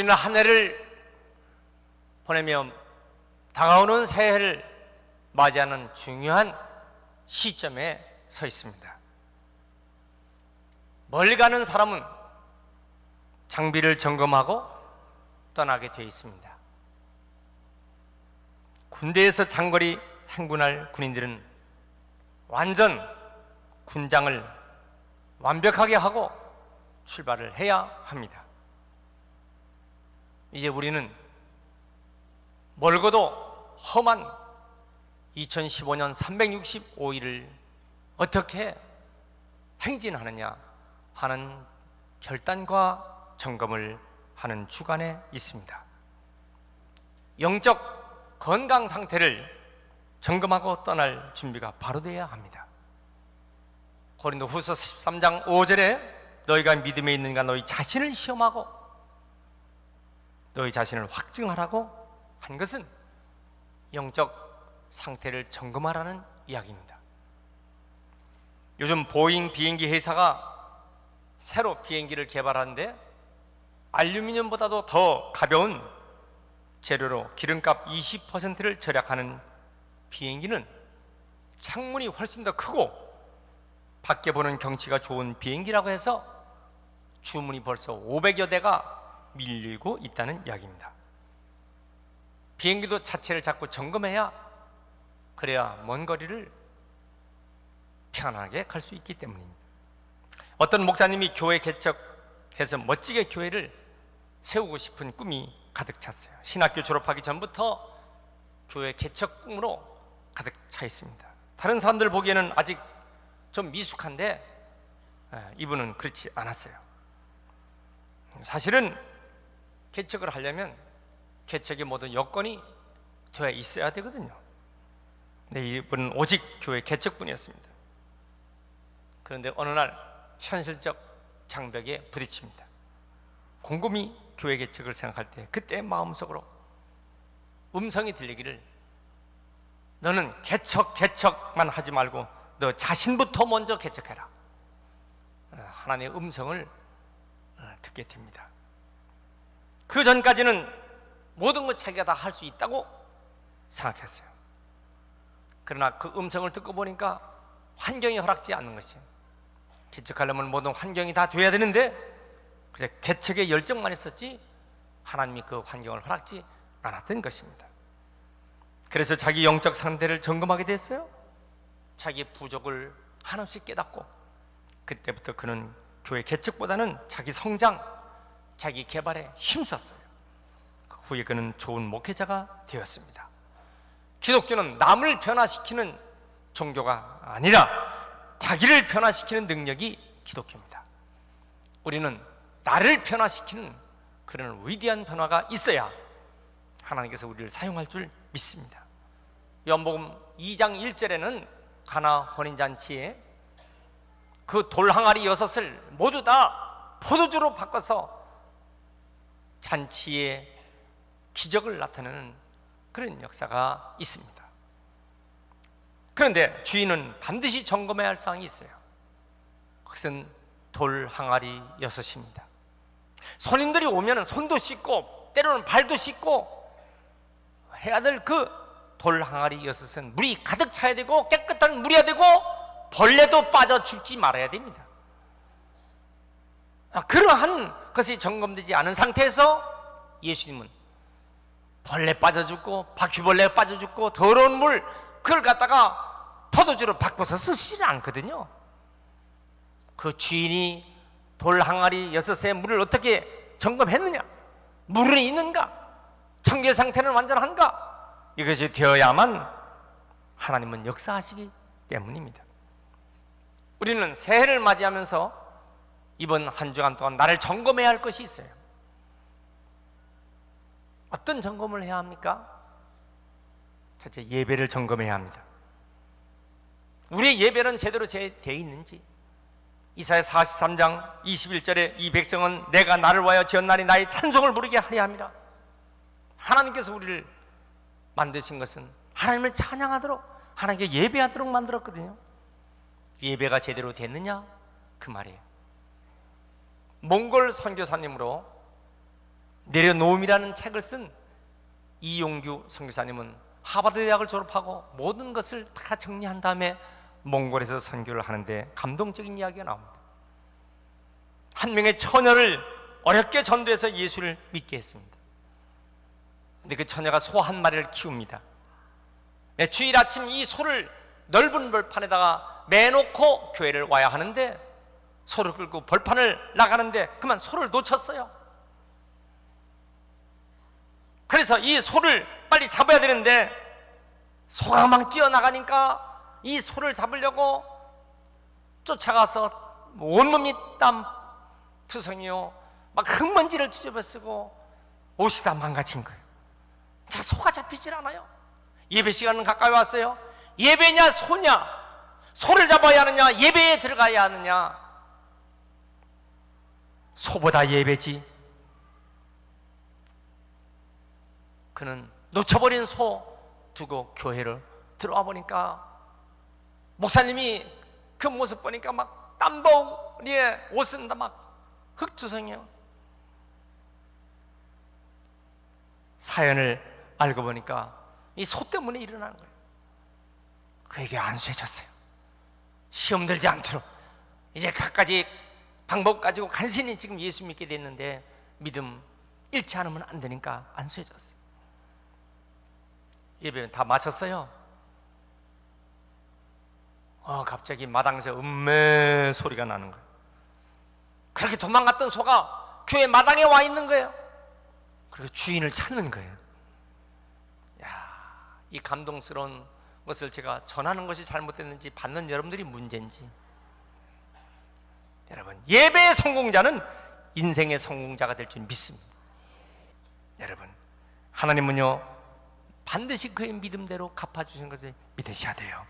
우리는 한 해를 보내며 다가오는 새해를 맞이하는 중요한 시점에 서 있습니다. 멀리 가는 사람은 장비를 점검하고 떠나게 되어 있습니다. 군대에서 장거리 행군할 군인들은 완전 군장을 완벽하게 하고 출발을 해야 합니다. 이제 우리는 멀고도 험한 2015년 365일을 어떻게 행진하느냐 하는 결단과 점검을 하는 주간에 있습니다. 영적 건강 상태를 점검하고 떠날 준비가 바로 되어야 합니다. 고린도후서 13장 5절에 너희가 믿음에 있는가 너희 자신을 시험하고 너희 자신을 확증하라고 한 것은 영적 상태를 점검하라는 이야기입니다. 요즘 보잉 비행기 회사가 새로 비행기를 개발하는데 알루미늄보다도 더 가벼운 재료로 기름값 20%를 절약하는 비행기는 창문이 훨씬 더 크고 밖에 보는 경치가 좋은 비행기라고 해서 주문이 벌써 500여 대가 밀리고 있다는 이야기입니다. 비행기도 자체를 자꾸 점검해야 그래야 먼 거리를 편하게 갈 수 있기 때문입니다. 어떤 목사님이 교회 개척해서 멋지게 교회를 세우고 싶은 꿈이 가득 찼어요. 신학교 졸업하기 전부터 교회 개척 꿈으로 가득 차 있습니다. 다른 사람들 보기에는 아직 좀 미숙한데 이분은 그렇지 않았어요. 사실은 개척을 하려면 개척의 모든 여건이 되어 있어야 되거든요. 근데 이분은 오직 교회 개척뿐이었습니다. 그런데 어느 날 현실적 장벽에 부딪힙니다. 곰곰이 교회 개척을 생각할 때 그때 마음속으로 음성이 들리기를 너는 개척만 하지 말고 너 자신부터 먼저 개척해라. 하나님의 음성을 듣게 됩니다. 그 전까지는 모든 것 자기가 다 할 수 있다고 생각했어요. 그러나 그 음성을 듣고 보니까 환경이 허락지 않는 것이에요. 개척하려면 모든 환경이 다 돼야 되는데 그저 개척에 열정만 있었지 하나님이 그 환경을 허락지 않았던 것입니다. 그래서 자기 영적 상태를 점검하게 됐어요. 자기의 부족을 한없이 깨닫고 그때부터 그는 교회 개척보다는 자기 성장, 자기 개발에 힘썼어요. 그 후에 그는 좋은 목회자가 되었습니다. 기독교는 남을 변화시키는 종교가 아니라 자기를 변화시키는 능력이 기독교입니다. 우리는 나를 변화시키는 그런 위대한 변화가 있어야 하나님께서 우리를 사용할 줄 믿습니다. 요한복음 2장 1절에는 가나 혼인잔치에 그 돌항아리 6을 모두 다 포도주로 바꿔서 잔치에 기적을 나타내는 그런 역사가 있습니다. 그런데 주인은 반드시 점검해야 할 사항이 있어요. 그것은 돌항아리 6입니다. 손님들이 오면 손도 씻고 때로는 발도 씻고 해야 될 그 돌항아리 6은 물이 가득 차야 되고 깨끗한 물이어야 되고 벌레도 빠져 죽지 말아야 됩니다. 그러한 것이 점검되지 않은 상태에서 예수님은 벌레 빠져 죽고 바퀴벌레 빠져 죽고 더러운 물 그걸 갖다가 포도주로 바꿔서 쓰시지 않거든요. 그 주인이 돌항아리 6의 물을 어떻게 점검했느냐, 물은 있는가, 청결 상태는 완전한가, 이것이 되어야만 하나님은 역사하시기 때문입니다. 우리는 새해를 맞이하면서 이번 한 주간 동안 나를 점검해야 할 것이 있어요. 어떤 점검을 해야 합니까? 첫째, 예배를 점검해야 합니다. 우리의 예배는 제대로 되어 있는지. 이사야 43장 21절에 이 백성은 내가 나를 위하여 지었나니 나의 찬송을 부르게 하려 함이라. 하나님께서 우리를 만드신 것은 하나님을 찬양하도록, 하나님께 예배하도록 만들었거든요. 예배가 제대로 됐느냐? 그 말이에요. 몽골 선교사님으로 내려놓음이라는 책을 쓴 이용규 선교사님은 하버드 대학을 졸업하고 모든 것을 다 정리한 다음에 몽골에서 선교를 하는데 감동적인 이야기가 나옵니다. 한 명의 처녀를 어렵게 전도해서 예수를 믿게 했습니다. 근데 그 처녀가 소 한 마리를 키웁니다. 주일 아침 이 소를 넓은 벌판에다가 매놓고 교회를 와야 하는데 소를 끌고 벌판을 나가는데 그만 소를 놓쳤어요. 그래서 이 소를 빨리 잡아야 되는데 소가 막 뛰어나가니까 이 소를 잡으려고 쫓아가서 온몸이 땀투성이요 막 흙먼지를 뒤집어 쓰고 옷이 다 망가진 거예요. 자, 소가 잡히질 않아요. 예배 시간은 가까이 왔어요. 예배냐 소냐, 소를 잡아야 하느냐 예배에 들어가야 하느냐. 소보다 예배지. 그는 놓쳐버린 소 두고 교회를 들어와 보니까 목사님이 그 모습 보니까 막 땀봉리에 옷은 다 막 흙투성이에요. 사연을 알고 보니까 이 소 때문에 일어나는 거예요. 그에게 안수해줬어요. 시험 들지 않도록 이제 갖가지 방법 가지고 간신히 지금 예수 믿게 됐는데 믿음 잃지 않으면 안 되니까 안수해줬어요. 예배 다 마쳤어요. 갑자기 마당에서 음메 소리가 나는 거예요. 그렇게 도망갔던 소가 교회 마당에 와 있는 거예요. 그리고 주인을 찾는 거예요. 이 감동스러운 것을 제가 전하는 것이 잘못됐는지 받는 여러분들이 문제인지. 여러분, 예배의 성공자는 인생의 성공자가 될 줄 믿습니다. 여러분, 하나님은요 반드시 그의 믿음대로 갚아주시는 것을 믿으셔야 돼요.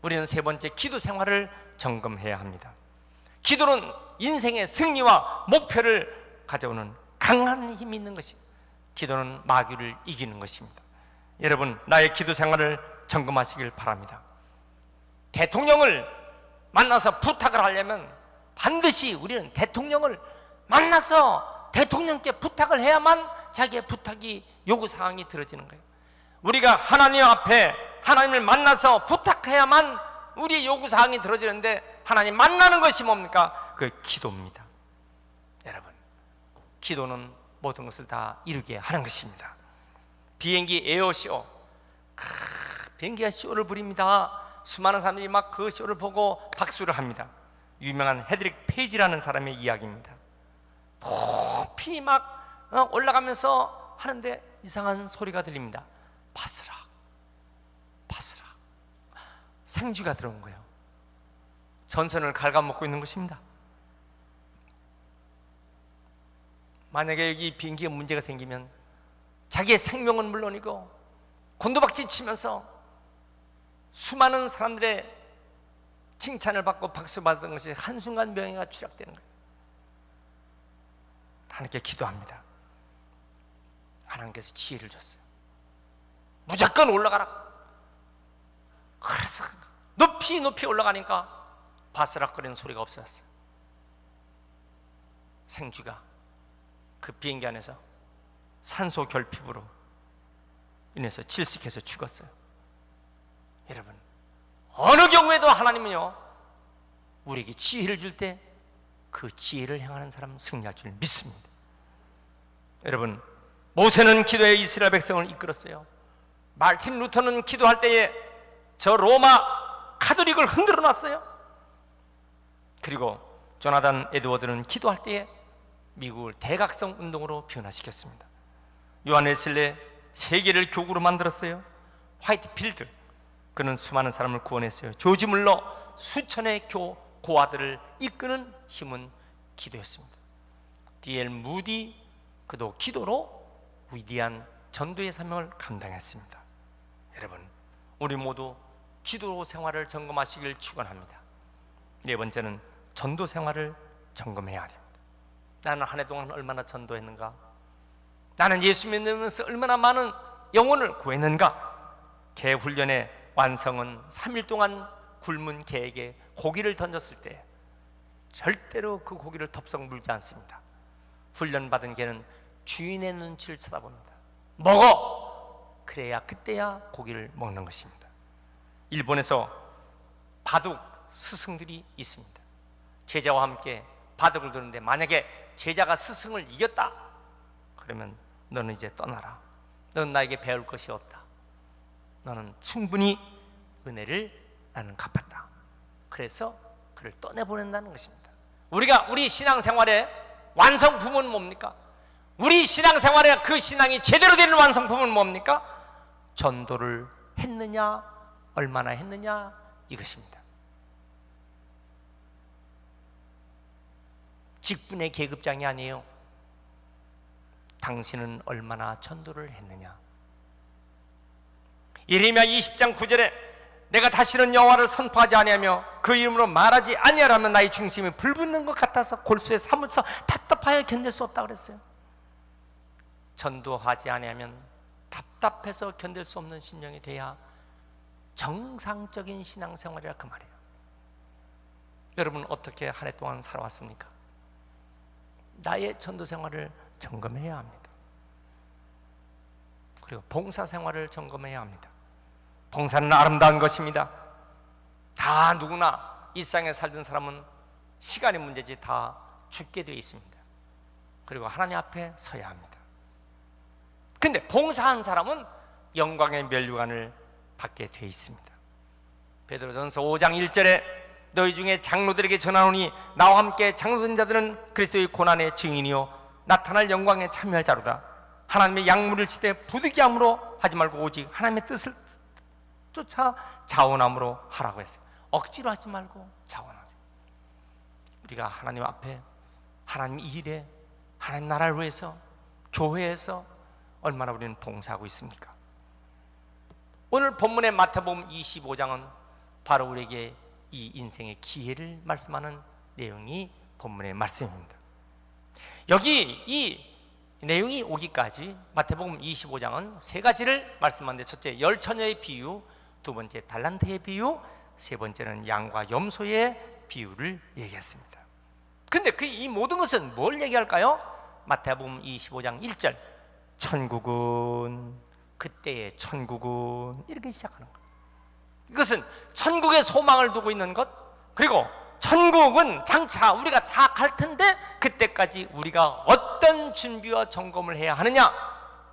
우리는 세 번째, 기도 생활을 점검해야 합니다. 기도는 인생의 승리와 목표를 가져오는 강한 힘이 있는 것입니다. 기도는 마귀를 이기는 것입니다. 여러분, 나의 기도 생활을 점검하시길 바랍니다. 대통령을 만나서 부탁을 하려면 반드시 우리는 대통령을 만나서 대통령께 부탁을 해야만 자기의 부탁이 요구사항이 들어지는 거예요. 우리가 하나님 앞에 하나님을 만나서 부탁해야만 우리의 요구사항이 들어지는데, 하나님 만나는 것이 뭡니까? 그 기도입니다. 여러분, 기도는 모든 것을 다 이루게 하는 것입니다. 비행기 에어쇼, 비행기가 쇼를 부립니다. 수많은 사람들이 막 그 쇼를 보고 박수를 합니다. 유명한 헤드릭 페이지라는 사람의 이야기입니다. 높이 막 올라가면서 하는데 이상한 소리가 들립니다. 바스락 바스락. 생쥐가 들어온 거예요. 전선을 갉아먹고 있는 것입니다. 만약에 여기 비행기에 문제가 생기면 자기의 생명은 물론이고 곤두박질 치면서 수많은 사람들의 칭찬을 받고 박수 받은 것이 한순간 명예가 추락되는 거예요. 하나님께 기도합니다. 하나님께서 지혜를 줬어요. 무조건 올라가라. 그래서 높이 높이 올라가니까 바스락거리는 소리가 없어졌어요. 생쥐가 그 비행기 안에서 산소 결핍으로 인해서 질식해서 죽었어요. 여러분, 어느 경우에도 하나님은요 우리에게 지혜를 줄 때 그 지혜를 행하는 사람은 승리할 줄 믿습니다. 여러분, 모세는 기도에 이스라엘 백성을 이끌었어요. 마르틴 루터는 기도할 때에 저 로마 카톨릭을 흔들어 놨어요. 그리고 조나단 에드워드는 기도할 때에 미국을 대각성 운동으로 변화시켰습니다. 요한 웨슬레 세계를 교구로 만들었어요. 화이트필드, 그는 수많은 사람을 구원했어요. 조지 물러 수천의 고아들을 이끄는 힘은 기도였습니다. D.L. 무디, 그도 기도로 위대한 전도의 사명을 감당했습니다. 여러분, 우리 모두 기도 생활을 점검하시길 축원합니다. 네 번째는 전도 생활을 점검해야 됩니다. 나는 한 해 동안 얼마나 전도했는가? 나는 예수 믿으면서 얼마나 많은 영혼을 구했는가? 개 훈련의 완성은 3일 동안 굶은 개에게 고기를 던졌을 때 절대로 그 고기를 덥석 물지 않습니다. 훈련받은 개는 주인의 눈치를 쳐다봅니다. 먹어! 그래야 그때야 고기를 먹는 것입니다. 일본에서 바둑 스승들이 있습니다. 제자와 함께 바둑을 두는데 만약에 제자가 스승을 이겼다 그러면 너는 이제 떠나라. 너는 나에게 배울 것이 없다. 너는 충분히 은혜를 나는 갚았다. 그래서 그를 떠내보낸다는 것입니다. 우리 신앙생활의 완성품은 뭡니까? 우리 신앙생활의 그 신앙이 제대로 되는 완성품은 뭡니까? 전도를 했느냐, 얼마나 했느냐, 이것입니다. 직분의 계급장이 아니에요. 당신은 얼마나 전도를 했느냐. 예레미야 20장 9절에 내가 다시는 여호와를 선포하지 아니하며 그 이름으로 말하지 아니하라면 나의 중심이 불붙는 것 같아서 골수에 사무쳐 답답하여 견딜 수 없다 그랬어요. 전도하지 아니하면 답답해서 견딜 수 없는 심령이 돼야 정상적인 신앙생활이라 그 말이에요. 여러분 어떻게 한 해 동안 살아왔습니까? 나의 전도생활을 점검해야 합니다. 그리고 봉사생활을 점검해야 합니다. 봉사는 아름다운 것입니다. 다 누구나 일상에 살던 사람은 시간의 문제지 다 죽게 되어 있습니다. 그리고 하나님 앞에 서야 합니다. 근데 봉사한 사람은 영광의 면류관을 받게 되어 있습니다. 베드로전서 5장 1절에 너희 중에 장로들에게 전하노니 나와 함께 장로된 자들은 그리스도의 고난의 증인이요 나타날 영광에 참여할 자로다. 하나님의 약물을 치되 부득이함으로 하지 말고 오직 하나님의 뜻을 쫓아 자원함으로 하라고 했어요. 억지로 하지 말고 자원하죠. 우리가 하나님 앞에 하나님 일에 하나님 나라를 위해서 교회에서 얼마나 우리는 봉사하고 있습니까? 오늘 본문의 마태복음 25장은 바로 우리에게 이 인생의 기회를 말씀하는 내용이 본문의 말씀입니다. 여기 이 내용이 오기까지 마태복음 25장은 세 가지를 말씀하는데, 첫째 열처녀의 비유, 두 번째 달란트의 비유, 세 번째는 양과 염소의 비유를 얘기했습니다. 근데 그 이 모든 것은 뭘 얘기할까요? 마태복음 25장 1절 천국은, 그때의 천국은, 이렇게 시작하는 거예요. 이것은 천국의 소망을 두고 있는 것, 그리고 천국은 장차 우리가 다 갈 텐데 그때까지 우리가 어떤 준비와 점검을 해야 하느냐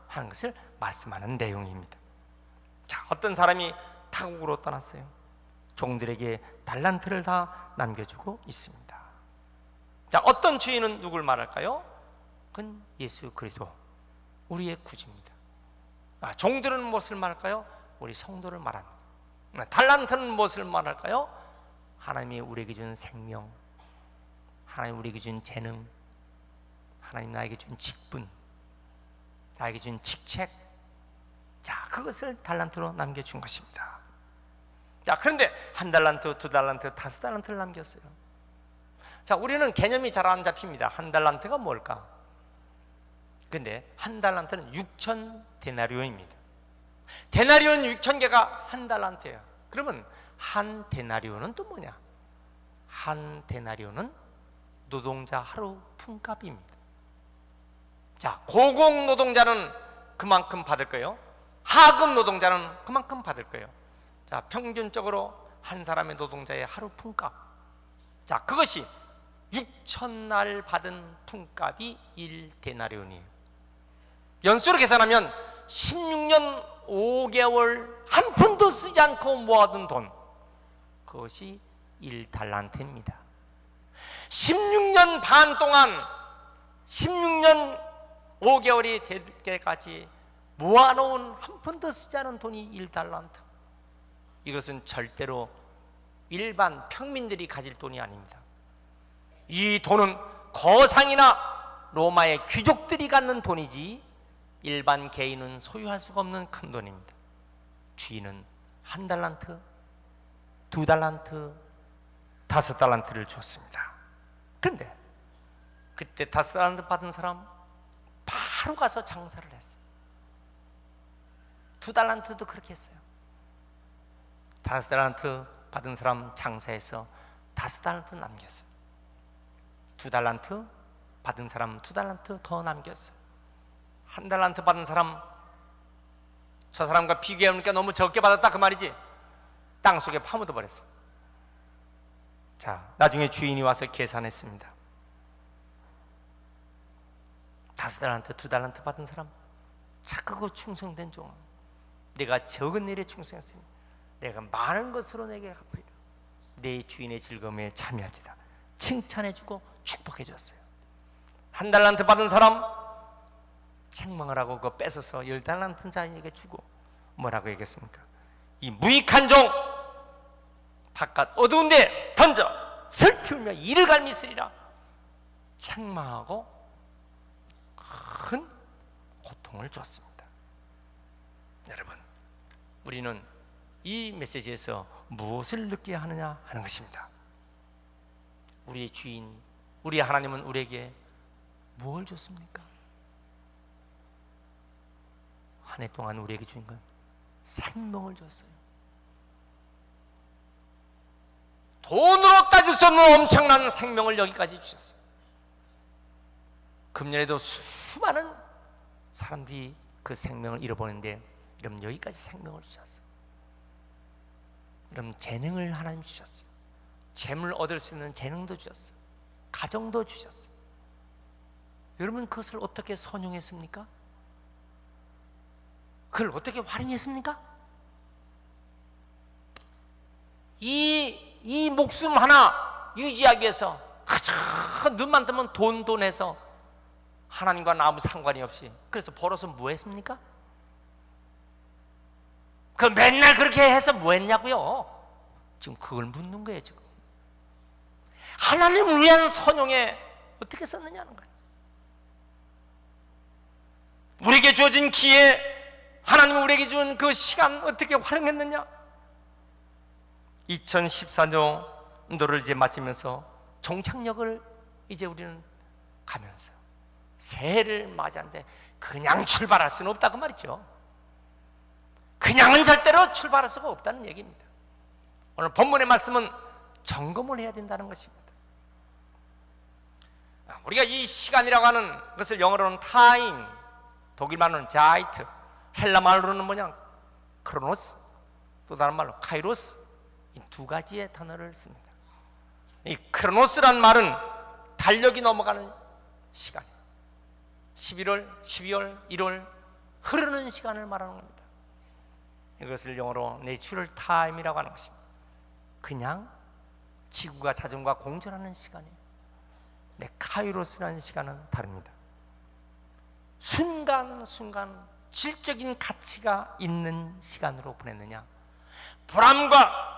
하는 것을 말씀하는 내용입니다. 자, 어떤 사람이 타국으로 떠났어요. 종들에게 달란트를 다 남겨주고 있습니다. 자, 어떤 주인은 누굴 말할까요? 그건 예수 그리스도, 우리의 구주입니다. 종들은 무엇을 말할까요? 우리 성도를 말합니다. 달란트는 무엇을 말할까요? 하나님이 우리에게 준 생명, 하나님 우리에게 준 재능, 하나님 나에게 준 직분, 나에게 준 직책, 자, 그것을 달란트로 남겨준 것입니다. 자, 그런데 한 달란트, 두 달란트, 다섯 달란트를 남겼어요. 자, 우리는 개념이 잘 안 잡힙니다. 한 달란트가 뭘까? 근데 한 달란트는 6천 데나리온입니다. 데나리온 6천 개가 한 달란트예요. 그러면 한 데나리온은 또 뭐냐? 한 데나리온은 노동자 하루 품값입니다. 자, 고공 노동자는 그만큼 받을 거예요. 하급 노동자는 그만큼 받을 거예요. 자, 평균적으로 한 사람의 노동자의 하루 품값, 자, 그것이 6천날 받은 품값이 1데나리온이에요. 연수로 계산하면 16년 5개월 한 푼도 쓰지 않고 모아둔 돈, 그것이 1달란트입니다. 16년 반 동안 16년 5개월이 될 때까지 모아놓은 한 푼도 쓰지 않은 돈이 1달란트. 이것은 절대로 일반 평민들이 가질 돈이 아닙니다. 이 돈은 거상이나 로마의 귀족들이 갖는 돈이지 일반 개인은 소유할 수가 없는 큰 돈입니다. 주인은 한 달란트, 두 달란트, 다섯 달란트를 줬습니다. 그런데 그때 다섯 달란트 받은 사람 바로 가서 장사를 했어요. 두 달란트도 그렇게 했어요. 다섯 달란트 받은 사람 장사해서 다섯 달란트 남겼어요. 두 달란트 받은 사람 두 달란트 더 남겼어요. 한 달란트 받은 사람, 저 사람과 비교해보니까 너무 적게 받았다 그 말이지. 땅 속에 파묻어 버렸어. 자, 나중에 주인이 와서 계산했습니다. 5달란트, 2달란트 받은 사람, 착하고 충성된 종아, 내가 적은 일에 충성했으니 내가 많은 것으로 내게 갚으리라. 내 주인의 즐거움에 참여하지다. 칭찬해주고 축복해줬어요. 1달란트 받은 사람 책망을 하고 그거 뺏어서 10달란트 자인에게 주고 뭐라고 얘기했습니까? 이 무익한 종, 바깥 어두운 데 던져 슬피우며 이를 갈미쓰리라. 책망하고 큰 고통을 줬습니다. 여러분, 우리는 이 메시지에서 무엇을 느껴야 하느냐 하는 것입니다. 우리의 주인, 우리의 하나님은 우리에게 무엇을 줬습니까? 한 해 동안 우리에게 주신 건 생명을 줬어요. 돈으로 따질 수 없는 엄청난 생명을 여기까지 주셨어요. 금년에도 수많은 사람들이 그 생명을 잃어버리는데, 여러분 여기까지 생명을 주셨어요. 여러분 재능을 하나님 주셨어요. 재물 얻을 수 있는 재능도 주셨어요. 가정도 주셨어요. 여러분 그것을 어떻게 선용했습니까? 그걸 어떻게 활용했습니까? 이 목숨 하나 유지하기 위해서 그저 눈만 뜨면 돈 해서 하나님과는 아무 상관이 없이, 그래서 벌어서 뭐 했습니까? 그 맨날 그렇게 해서 뭐 했냐고요? 지금 그걸 묻는 거예요. 지금 하나님을 위한 선용에 어떻게 썼느냐는 거예요. 우리에게 주어진 기회, 하나님은 우리에게 준 그 시간 어떻게 활용했느냐? 2014년도를 이제 마치면서 종착역을 이제 우리는 가면서 새해를 맞이하는데 그냥 출발할 수는 없다 그 말이죠. 그냥은 절대로 출발할 수가 없다는 얘기입니다. 오늘 본문의 말씀은 점검을 해야 된다는 것입니다. 우리가 이 시간이라고 하는 것을 영어로는 타임, 독일말로는 자이트, 헬라 말로는 뭐냐? 크로노스, 또 다른 말로 카이로스, 이 두 가지의 단어를 씁니다. 이 크로노스란 말은 달력이 넘어가는 시간, 11월, 12월, 1월 흐르는 시간을 말하는 겁니다. 이것을 영어로 내추럴 타임이라고 하는 것입니다. 그냥 지구가 자전과 공전하는 시간이에요. 네, 카이로스라는 시간은 다릅니다. 순간순간 질적인 가치가 있는 시간으로 보냈느냐, 보람과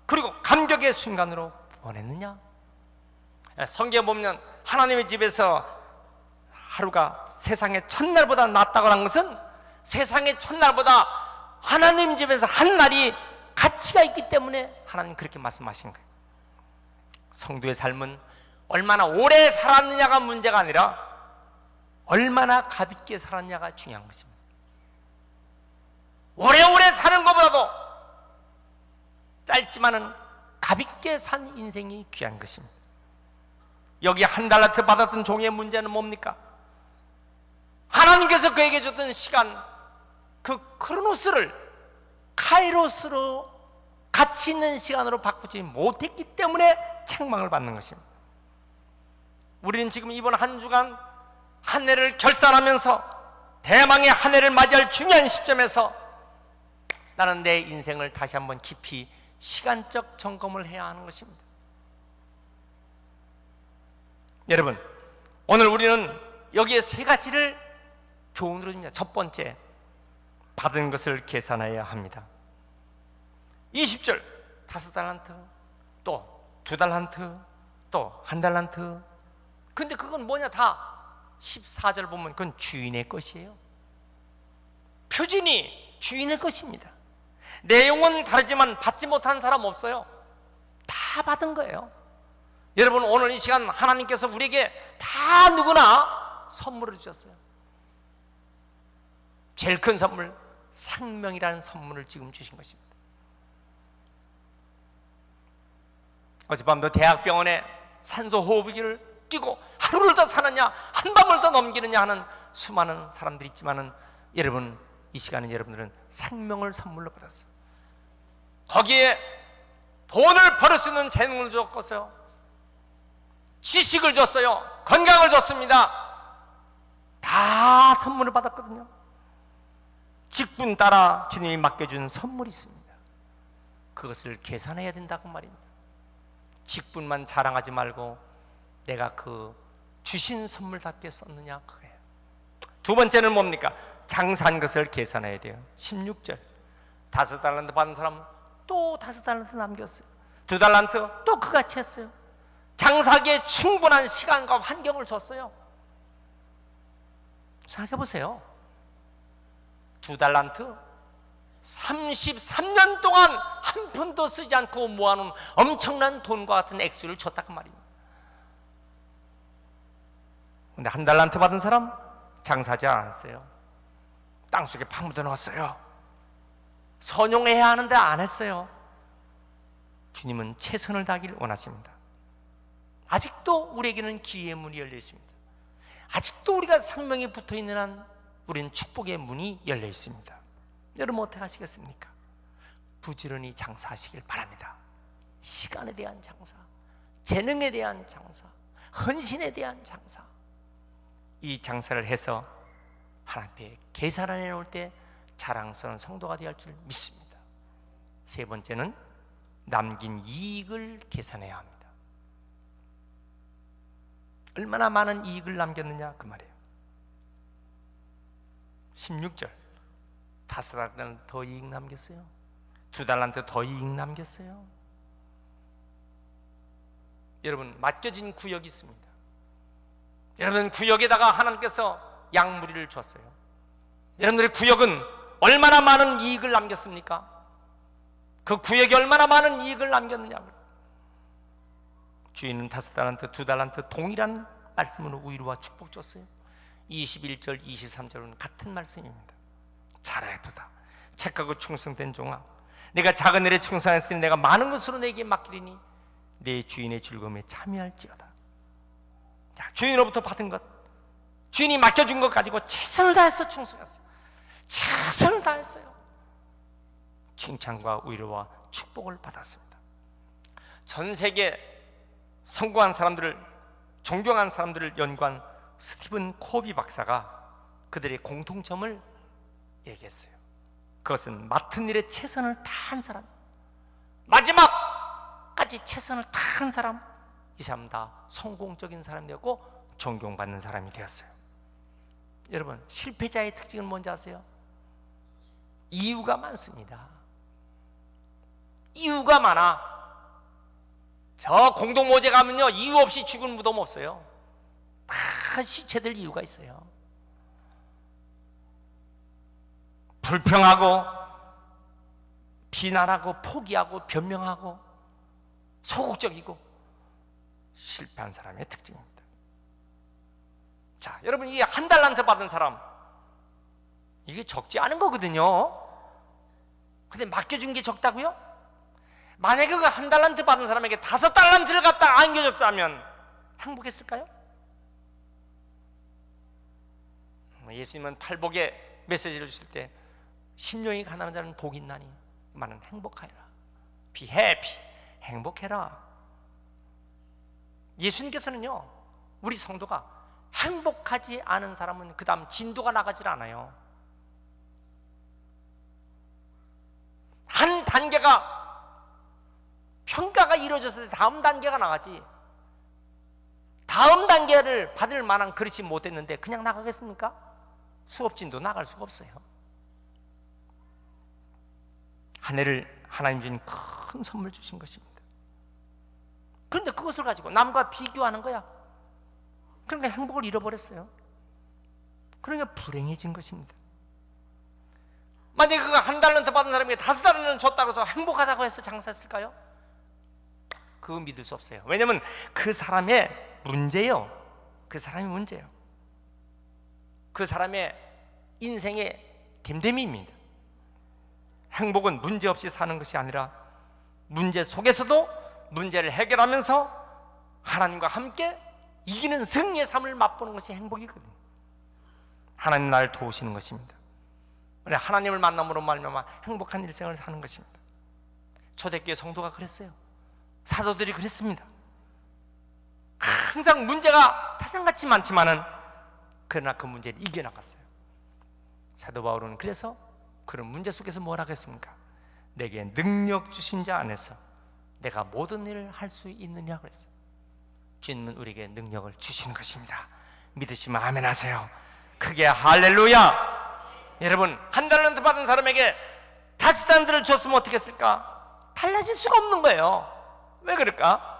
그리고 감격의 순간으로 보냈느냐. 성경에 보면 하나님의 집에서 하루가 세상의 첫날보다 낫다고 하는 것은 세상의 첫날보다 하나님 집에서 한 날이 가치가 있기 때문에 하나님 그렇게 말씀하신 거예요. 성도의 삶은 얼마나 오래 살았느냐가 문제가 아니라 얼마나 가볍게 살았냐가 중요한 것입니다. 오래오래 사는 것보다도 짧지만은 가볍게 산 인생이 귀한 것입니다. 여기 1달란트 받았던 종의 문제는 뭡니까? 하나님께서 그에게 줬던 시간, 그 크로노스를 카이로스로 가치 있는 시간으로 바꾸지 못했기 때문에 책망을 받는 것입니다. 우리는 지금 이번 한 주간 한 해를 결산하면서 대망의 한 해를 맞이할 중요한 시점에서 나는 내 인생을 다시 한번 깊이 시간적 점검을 해야 하는 것입니다. 여러분, 오늘 우리는 여기에 세 가지를 교훈으로 줍니다. 첫 번째, 받은 것을 계산해야 합니다. 20절 5달란트, 또 2달란트, 또 1달란트. 근데 그건 뭐냐? 다 14절 보면 그건 주인의 것이에요. 표준이 주인의 것입니다. 내용은 다르지만 받지 못한 사람 없어요. 다 받은 거예요. 여러분, 오늘 이 시간 하나님께서 우리에게 다 누구나 선물을 주셨어요. 제일 큰 선물, 생명이라는 선물을 지금 주신 것입니다. 어젯밤도 대학병원에 산소 호흡기를 끼고 하루를 더 사느냐 한밤을 더 넘기느냐 하는 수많은 사람들이 있지만은 여러분, 이 시간에 여러분들은 생명을 선물로 받았어요. 거기에 돈을 벌을 수 있는 재능을 줬어요. 지식을 줬어요. 건강을 줬습니다. 다 선물을 받았거든요. 직분 따라 주님이 맡겨준 선물이 있습니다. 그것을 계산해야 된다고 말입니다. 직분만 자랑하지 말고 내가 그 주신 선물답게 썼느냐, 그거예요. 두 번째는 뭡니까? 장사한 것을 계산해야 돼요. 16절, 5달란트 받은 사람 또 5달란트 남겼어요. 2달란트 또 그같이 했어요. 장사하기에 충분한 시간과 환경을 줬어요. 생각해 보세요. 2달란트 33년 동안 한 푼도 쓰지 않고 모아놓은 엄청난 돈과 같은 액수를 줬다고 말입니다. 근데 1달란트 받은 사람 장사하지 않았어요. 땅속에 파묻어 넣었어요. 선용해야 하는데 안 했어요. 주님은 최선을 다하길 원하십니다. 아직도 우리에게는 기회의 문이 열려 있습니다. 아직도 우리가 생명에 붙어 있는 한 우리는 축복의 문이 열려 있습니다. 여러분 어떻게 하시겠습니까? 부지런히 장사하시길 바랍니다. 시간에 대한 장사, 재능에 대한 장사, 헌신에 대한 장사, 이 장사를 해서 하나님 앞에 계산을 해놓을 때 자랑스러운 성도가 되어야 할 줄 믿습니다. 세 번째는 남긴 이익을 계산해야 합니다. 얼마나 많은 이익을 남겼느냐, 그 말이에요. 16절, 5달란트 더 이익 남겼어요. 2달란트 더 이익 남겼어요. 여러분, 맡겨진 구역이 있습니다. 여러분, 구역에다가 하나님께서 양무리를 줬어요. 여러분들의 구역은 얼마나 많은 이익을 남겼습니까? 그 구역이 얼마나 많은 이익을 남겼느냐고요. 주인은 5달란트, 2달란트 동일한 말씀으로 위로와 축복 줬어요. 21절, 23절은 같은 말씀입니다. 잘하였도다, 착하고 충성된 종아, 내가 작은 일에 충성했으니 내가 많은 것으로 내게 맡기리니 내 주인의 즐거움에 참여할지어다. 자, 주인으로부터 받은 것, 주인이 맡겨준 것 가지고 최선을 다해서 충성했어요. 최선을 다했어요. 칭찬과 위로와 축복을 받았습니다. 전 세계 성공한 사람들을, 존경한 사람들을 연구한 스티븐 코비 박사가 그들의 공통점을 얘기했어요. 그것은 맡은 일에 최선을 다한 사람, 마지막까지 최선을 다한 사람, 이 사람 다 성공적인 사람이 되었고 존경받는 사람이 되었어요. 여러분, 실패자의 특징은 뭔지 아세요? 이유가 많습니다. 이유가 많아. 저 공동모제 가면요, 이유 없이 죽은 무덤 없어요. 다 시체들 이유가 있어요. 불평하고 비난하고 포기하고 변명하고 소극적이고 실패한 사람의 특징입니다. 자, 여러분, 이 1달란트 받은 사람, 이게 적지 않은 거거든요. 근데 맡겨준 게 적다고요? 만약에 그 1달란트 받은 사람에게 5달란트를 갖다 안겨줬다면 행복했을까요? 예수님은 팔복에 메시지를 주실 때 심령이 가난한 자는 복이 있나니 많은 행복하여라. Be happy, 행복해라. 예수님께서는요, 우리 성도가 행복하지 않은 사람은 그 다음 진도가 나가질 않아요. 한 단계가 평가가 이루어졌을 때 다음 단계가 나가지, 다음 단계를 받을 만한 그릇이 못 됐는데 그냥 나가겠습니까? 수업진도 나갈 수가 없어요. 한 해를 하나님 주신 큰 선물 주신 것입니다. 그런데 그것을 가지고 남과 비교하는 거야. 그러니까 행복을 잃어버렸어요. 그러니까 불행해진 것입니다. 만약에 그가 1달란트 받은 사람에게 5달란트를 줬다고 해서 행복하다고 해서 장사했을까요? 그거 믿을 수 없어요. 왜냐하면 그 사람의 문제예요. 그 사람의 문제예요. 그 사람의 인생의 됨됨이입니다. 행복은 문제 없이 사는 것이 아니라 문제 속에서도 문제를 해결하면서 하나님과 함께 이기는 승리의 삶을 맛보는 것이 행복이거든요. 하나님 나를 도우시는 것입니다. 우리 하나님을 만남으로 말미암아 행복한 일생을 사는 것입니다. 초대교회 성도가 그랬어요. 사도들이 그랬습니다. 항상 문제가 타산같이 많지만은 그러나 그 문제를 이겨나갔어요. 사도 바울은 그래서 그런 문제 속에서 뭘 하겠습니까? 내게 능력 주신 자 안에서 내가 모든 일을 할 수 있느냐 그랬어요. 주님은 우리에게 능력을 주시는 것입니다. 믿으시면 아멘 하세요. 크게 할렐루야. 여러분, 한 달란트 받은 사람에게 5달란트를 줬으면 어떻게 했을까? 달라질 수가 없는 거예요. 왜 그럴까?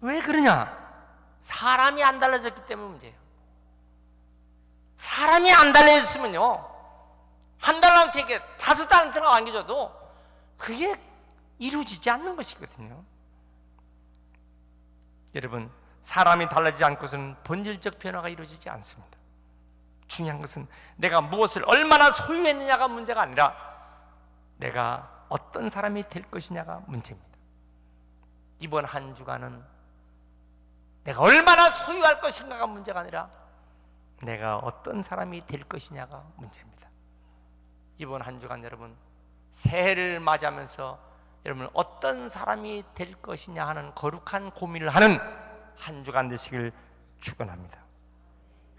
왜 그러냐? 사람이 안 달라졌기 때문에 문제예요. 사람이 안 달라졌으면요, 한 달란트에게 5달란트나 안겨줘도 그게 이루어지지 않는 것이거든요. 여러분, 사람이 달라지지 않고서는 본질적 변화가 이루어지지 않습니다. 중요한 것은 내가 무엇을 얼마나 소유했느냐가 문제가 아니라 내가 어떤 사람이 될 것이냐가 문제입니다. 이번 한 주간은 내가 얼마나 소유할 것인가가 문제가 아니라 내가 어떤 사람이 될 것이냐가 문제입니다. 이번 한 주간 여러분, 새해를 맞이하면서 여러분 어떤 사람이 될 것이냐 하는 거룩한 고민을 하는 한 주간 되시길 축원합니다.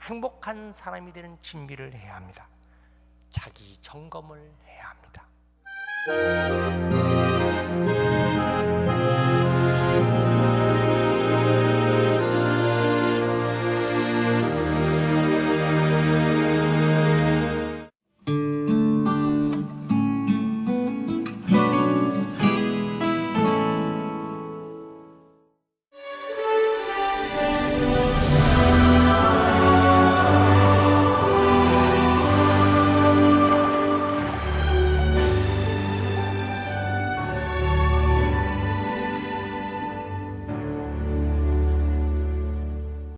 행복한 사람이 되는 준비를 해야 합니다. 자기 점검을 해야 합니다.